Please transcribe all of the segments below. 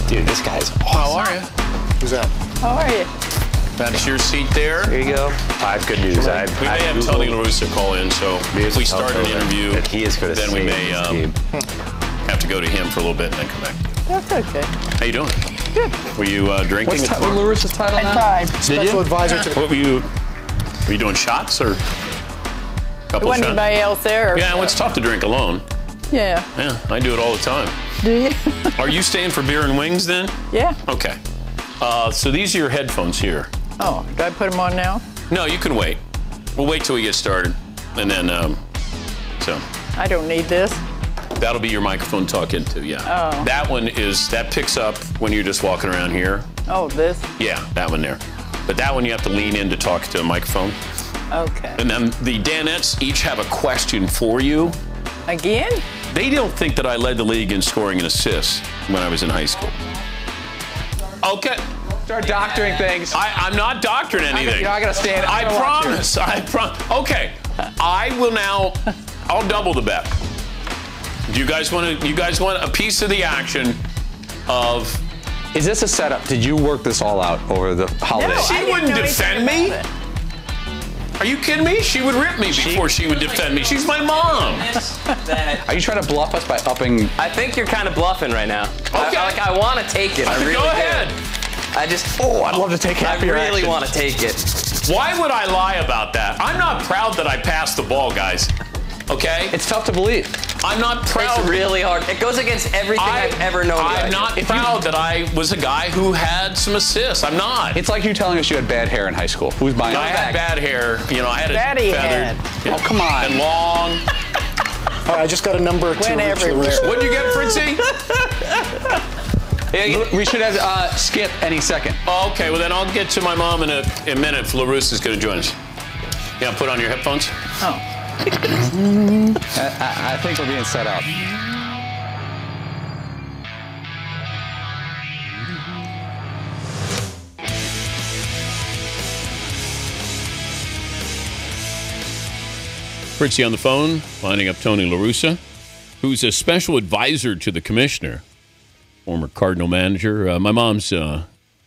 Dude, this guy's awesome. How are you? Who's that? How are you? That's your seat there. Here you go. I have good news. We may have Tony La Russa call in, so if we start an interview, he is going to then we may have to go to him for a little bit and then come back. That's okay. How you doing? Good. Were you drinking? What's La Russa's title now? Five. Special advisor to the... What were you doing, shots or a couple Wasn't shots? anybody else there? Yeah, well, it's tough to drink alone. Yeah. Yeah, I do it all the time. Do you? Are you staying for beer and wings then? Yeah. Okay. So these are your headphones here. Oh, do I put them on now? No, you can wait. We'll wait till we get started. And then, so. I don't need this. That'll be your microphone talk into, yeah. Oh. That picks up when you're just walking around here. Oh, this? Yeah, that one there. But that one you have to lean in to talk to a microphone. Okay. And then the Danettes each have a question for you. Again? They don't think that I led the league in scoring and assists when I was in high school. Okay. Start doctoring things. I'm not doctoring anything. I gotta stand. I promise. Okay. I'll double the bet. Do you guys want a piece of the action of... Is this a setup? Did you work this all out over the holidays? No, She wouldn't defend me. Are you kidding me? She would rip me before she would defend me. She's my mom. Are you trying to bluff us by upping? I think you're kind of bluffing right now. Okay. I want to take it. I really Go ahead. do. I'd love to take half I your really action. want to take it. Why would I lie about that? I'm not proud that I passed the ball, guys. Okay? It's tough to believe. I'm not proud. It's really hard. It goes against everything I've ever known. I'm not proud that I was a guy who had some assists. I'm not. It's like you telling us you had bad hair in high school. Who's buying I it? had bad hair. You know, I had Fatty it feathered. head. Oh, come on. And long. All right, I just got a number to Went reach everywhere. LaRussa. What'd you get, Fritzy? We should have Skip any second. Oh, okay, well then I'll get to my mom in a minute if LaRussa's going to join us. Yeah, put on your headphones. Oh. I think we're being set up. Fritzy on the phone, lining up Tony La Russa, who's a special advisor to the commissioner, former Cardinal manager. My mom's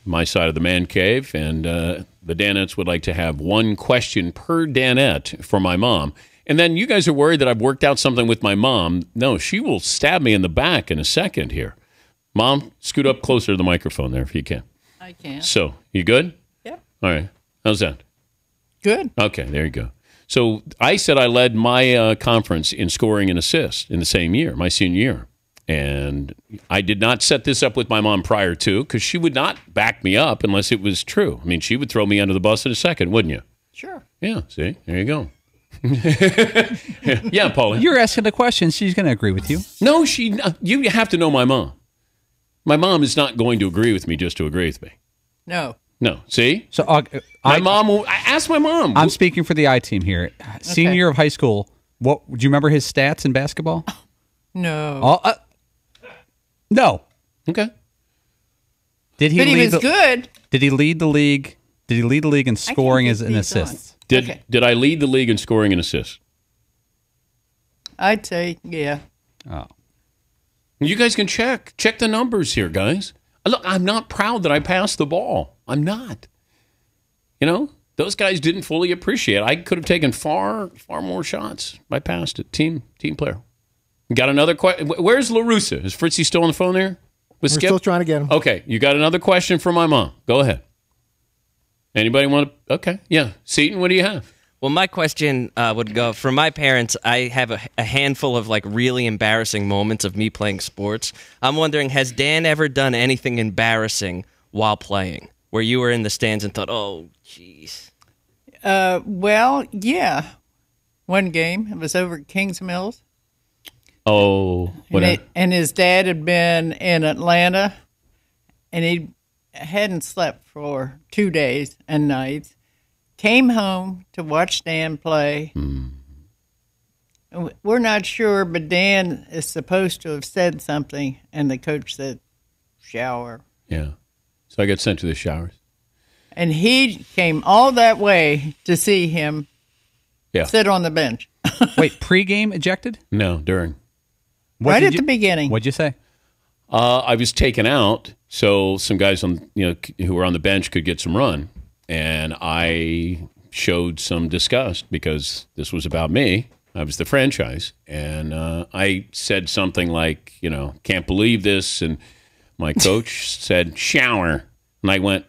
my side of the man cave, and the Danettes would like to have one question per Danette for my mom. And then you guys are worried that I've worked out something with my mom. No, she will stab me in the back in a second here. Mom, scoot up closer to the microphone there if you can. I can. So, you good? Yep. All right. How's that? Good. Okay, there you go. So I said I led my conference in scoring and assists in the same year, my senior year. And I did not set this up with my mom prior to, because she would not back me up unless it was true. I mean, she would throw me under the bus in a second, wouldn't you? Sure. Yeah, see? There you go. Yeah, Paula. You're asking the question. She's going to agree with you. No, you have to know my mom. My mom is not going to agree with me just to agree with me. No. No, see? So My mom will ask my mom. I'm speaking for the I team here. Senior year of high school. What do you remember his stats in basketball? No. No. Okay. Did he? But he lead was good. Did he lead the league? Did he lead the league in scoring get as an these on. assists? Did I lead the league in scoring and assists? I'd say, yeah. Oh. You guys can check the numbers here, guys. Look, I'm not proud that I passed the ball. I'm not. You know, those guys didn't fully appreciate it. I could have taken far more shots. I passed it. Team player. Got another question? Where's La Russa? Is Fritzy still on the phone there? With We're Skip? still trying to get him. Okay, you got another question for my mom. Go ahead. Anybody want to? Okay, yeah. Seton, what do you have? Well, my question would go, for my parents, I have a handful of like really embarrassing moments of me playing sports. I'm wondering, has Dan ever done anything embarrassing while playing, where you were in the stands and thought, oh, jeez? Well, yeah. One game. It was over at Kings Mills. Oh, what? And his dad had been in Atlanta, and he hadn't slept for 2 days and nights. Came home to watch Dan play. We're not sure, but Dan is supposed to have said something, and the coach said, shower. Yeah. So I got sent to the showers. And he came all that way to see him sit on the bench. Wait, pregame ejected? No, during. Right at the beginning. What'd you say? I was taken out, So some guys who were on the bench could get some run, and I showed some disgust because this was about me. I was the franchise, and I said something like, can't believe this, and my coach said, shower, and I went,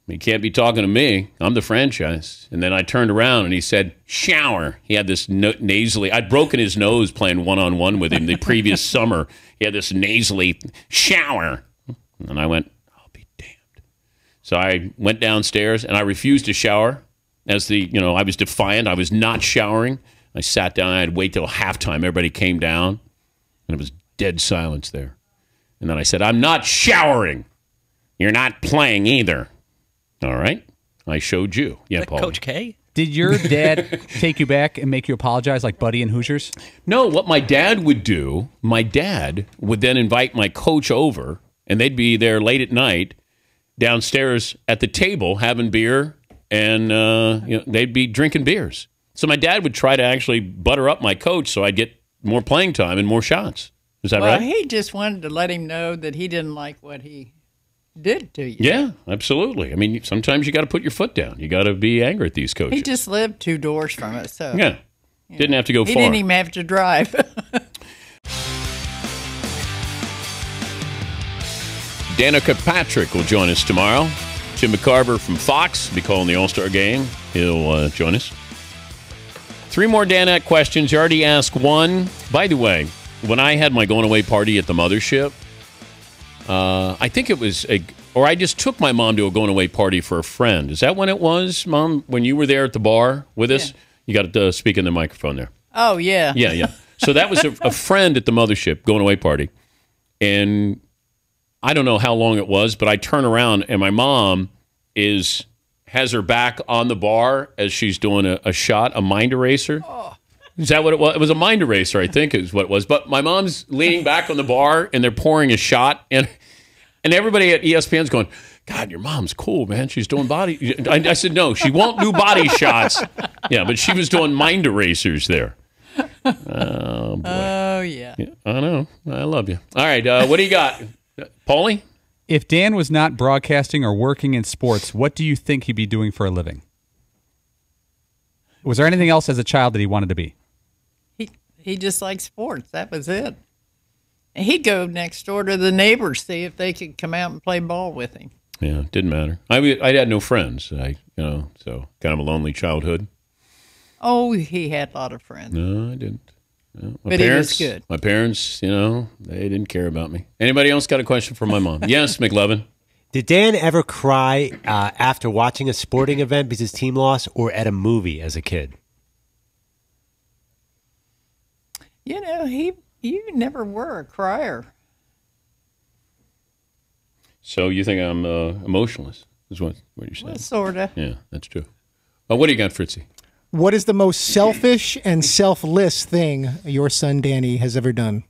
you can't be talking to me. I'm the franchise. And then I turned around and he said, shower. He had this nasally, I'd broken his nose playing one-on-one with him the previous summer. He had this nasally shower. And I went, I'll be damned. So I went downstairs and I refused to shower. I was defiant. I was not showering. I sat down. I had to wait till halftime. Everybody came down and it was dead silence there. And then I said, I'm not showering. You're not playing either. All right. I showed you. Yeah, Paul. Coach K? Did your dad take you back and make you apologize like Buddy and Hoosiers? No, what my dad would do, my dad would then invite my coach over, and they'd be there late at night downstairs at the table having beer, and they'd be drinking beers. So my dad would try to actually butter up my coach so I'd get more playing time and more shots. Is that right? He just wanted to let him know that he didn't like what he did to you. Yeah, absolutely. I mean, sometimes you got to put your foot down. You got to be angry at these coaches. He just lived 2 doors from it, so yeah, didn't have to go he far. didn't even have to drive. Danica Patrick will join us tomorrow. Jim McCarver from Fox will be calling the All-Star game. He'll join us. 3 more Danak questions. You already asked one. By the way, when I had my going-away party at the mothership, I think it was I just took my mom to a going-away party for a friend. Is that when it was, Mom? When you were there at the bar with us? Yeah. You got to speak in the microphone there. Oh, yeah. Yeah. So that was a friend at the mothership going-away party. And I don't know how long it was, but I turn around and my mom has her back on the bar as she's doing a shot, a mind eraser. Oh. Is that what it was? It was a mind eraser, I think is what it was. But my mom's leaning back on the bar, and they're pouring a shot, and everybody at ESPN's going, God, your mom's cool, man. She's doing body. I said, no, she won't do body shots. Yeah, but she was doing mind erasers there. Oh, boy. Oh, yeah. I know. I love you. All right, what do you got? Paulie? If Dan was not broadcasting or working in sports, what do you think he'd be doing for a living? Was there anything else as a child that he wanted to be? He just liked sports. That was it. And he'd go next door to the neighbors, see if they could come out and play ball with him. Yeah, didn't matter. I had no friends. So kind of a lonely childhood. Oh, he had a lot of friends. No, I didn't. No. But he was good. My parents, they didn't care about me. Anybody else got a question for my mom? Yes, McLevin. Did Dan ever cry after watching a sporting event because his team lost, or at a movie as a kid? You never were a crier. So you think I'm emotionless, is what you're saying? Well, sort of. Yeah, that's true. What do you got, Fritzy? What is the most selfish and selfless thing your son Danny has ever done?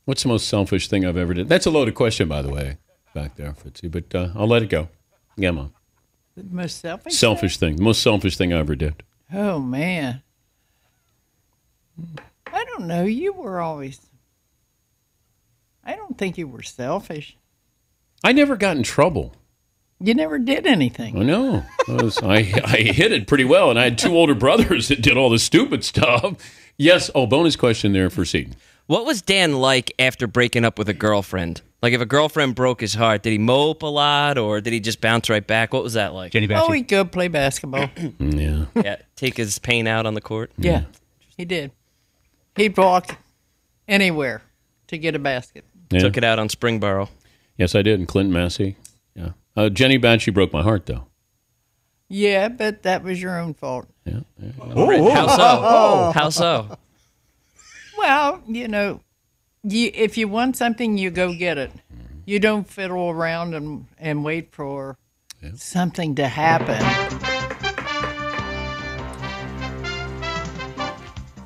What's the most selfish thing I've ever done? That's a loaded question, by the way, back there, Fritzy, but I'll let it go. Yeah, Mom. The most selfish? Selfish thing. The most selfish thing I ever did. Oh, man. I don't know. You were always... I don't think you were selfish. I never got in trouble. You never did anything. I know. I hit it pretty well, and I had 2 older brothers that did all the stupid stuff. Yes. Oh, bonus question there for Seton. What was Dan like after breaking up with a girlfriend? Like, if a girlfriend broke his heart, did he mope a lot, or did he just bounce right back? What was that like? Jenny Batchy. Oh, he'd go play basketball. Yeah. Yeah, take his pain out on the court? Yeah, he did. He'd walk anywhere to get a basket. Yeah. Took it out on Springboro. Yes, I did in Clinton, Massey. Yeah. Jenny Batchy broke my heart, though. Yeah, but that was your own fault. Yeah. How so? How so? Well, if you want something, you go get it. You don't fiddle around and wait for something to happen.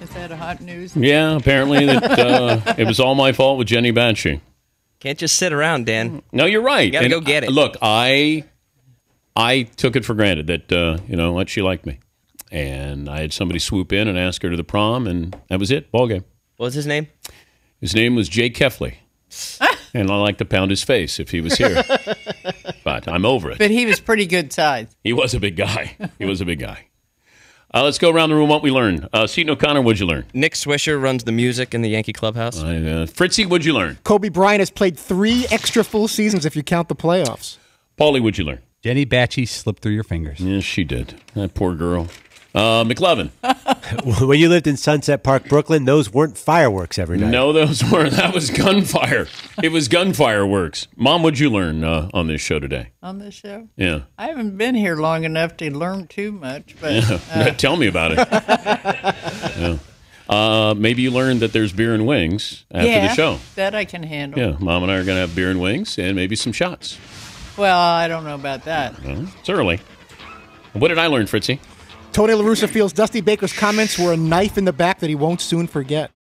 Is that a hot news? Yeah, apparently that it was all my fault with Jenny Batchy. Can't just sit around, Dan. No, you're right. You gotta go get it. Look, I took it for granted that, what she liked me. And I had somebody swoop in and ask her to the prom, and that was it. Ball game. What was his name? His name was Jay Kefley. And I like to pound his face if he was here. But I'm over it. But he was pretty good size. He was a big guy. He was a big guy. Let's go around the room what we learned. Seton O'Connor, what'd you learn? Nick Swisher runs the music in the Yankee clubhouse. Fritzy, what'd you learn? Kobe Bryant has played 3 extra full seasons if you count the playoffs. Paulie, what'd you learn? Jenny Batchy slipped through your fingers. Yes, she did. That poor girl. McLovin. When you lived in Sunset Park, Brooklyn, those weren't fireworks every night. No, those weren't. That was gunfire. It was gunfire works. Mom, what'd you learn on this show today? On this show? Yeah. I haven't been here long enough to learn too much, but Tell me about it. Yeah. Maybe you learned that there's beer and wings after the show. That I can handle. Yeah, Mom and I are going to have beer and wings and maybe some shots. Well, I don't know about that. Well, it's early. What did I learn, Fritzy? Tony La Russa feels Dusty Baker's comments were a knife in the back that he won't soon forget.